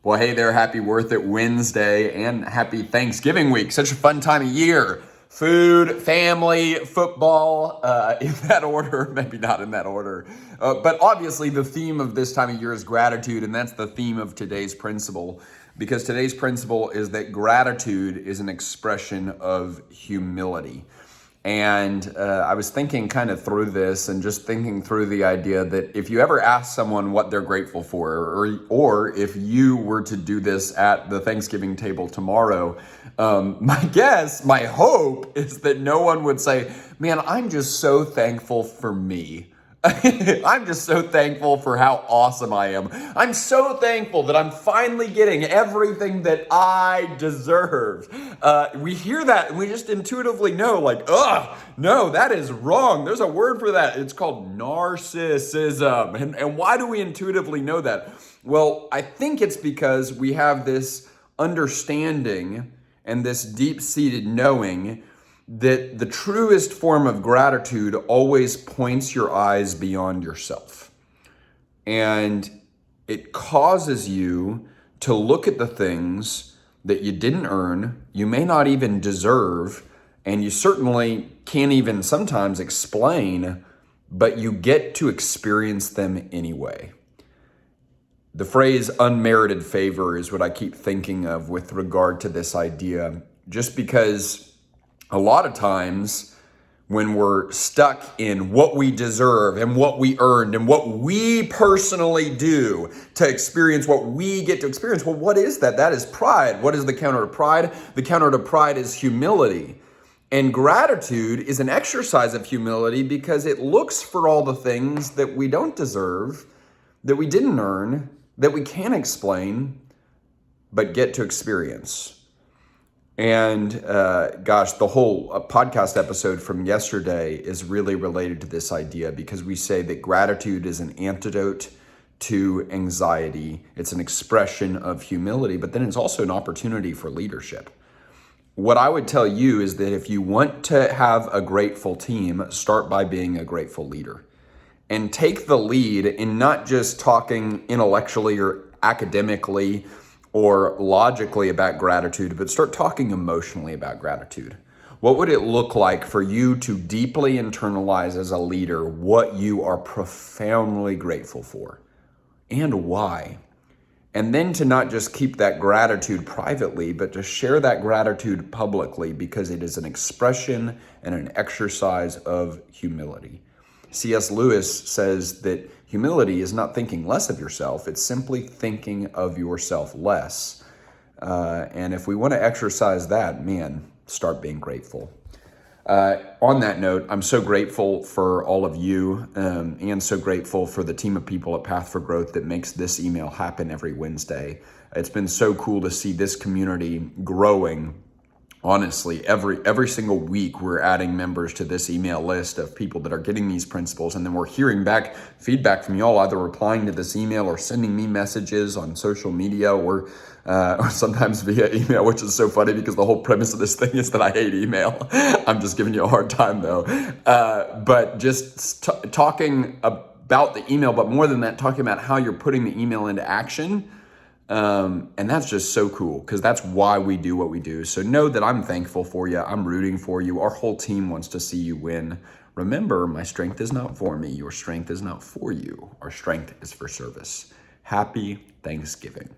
Well, hey there, happy Worth It Wednesday and happy Thanksgiving week. Such a fun time of year. Food, family, football, in that order, maybe not in that order. But obviously the theme of this time of year is gratitude, and that's the theme of today's principle. Because today's principle is that gratitude is an expression of humility. And I was thinking kind of through this and just thinking through the idea that if you ever ask someone what they're grateful for, or if you were to do this at the Thanksgiving table tomorrow, my hope is that no one would say, man, I'm just so thankful for me. I'm just so thankful for how awesome I am. I'm so thankful that I'm finally getting everything that I deserve. We hear that and we just intuitively know, like, no, that is wrong. There's a word for that. It's called narcissism. And why do we intuitively know that? Well, I think it's because we have this understanding and this deep-seated knowing that the truest form of gratitude always points your eyes beyond yourself. And it causes you to look at the things that you didn't earn, you may not even deserve, and you certainly can't even sometimes explain, but you get to experience them anyway. The phrase unmerited favor is what I keep thinking of with regard to this idea, just because a lot of times when we're stuck in what we deserve and what we earned and what we personally do to experience what we get to experience, well, what is that? That is pride. What is the counter to pride? The counter to pride is humility. And gratitude is an exercise of humility because it looks for all the things that we don't deserve, that we didn't earn, that we can't explain, but get to experience. And the whole podcast episode from yesterday is really related to this idea because we say that gratitude is an antidote to anxiety. It's an expression of humility, but then it's also an opportunity for leadership. What I would tell you is that if you want to have a grateful team, start by being a grateful leader. And take the lead in not just talking intellectually or academically or logically about gratitude, but start talking emotionally about gratitude. What would it look like for you to deeply internalize as a leader what you are profoundly grateful for and why? And then to not just keep that gratitude privately, but to share that gratitude publicly because it is an expression and an exercise of humility. C.S. Lewis says that humility is not thinking less of yourself, it's simply thinking of yourself less. And if we want to exercise that, man, start being grateful. On that note, I'm so grateful for all of you and so grateful for the team of people at Path for Growth that makes this email happen every Wednesday. It's been so cool to see this community growing. Honestly, every single week, we're adding members to this email list of people that are getting these principles. And then we're hearing back feedback from y'all, either replying to this email or sending me messages on social media or sometimes via email, which is so funny because the whole premise of this thing is that I hate email. I'm just giving you a hard time though. But just talking about the email, but more than that, talking about how you're putting the email into action. And that's just so cool because that's why we do what we do. So know that I'm thankful for you. I'm rooting for you. Our whole team wants to see you win. Remember, my strength is not for me. Your strength is not for you. Our strength is for service. Happy Thanksgiving.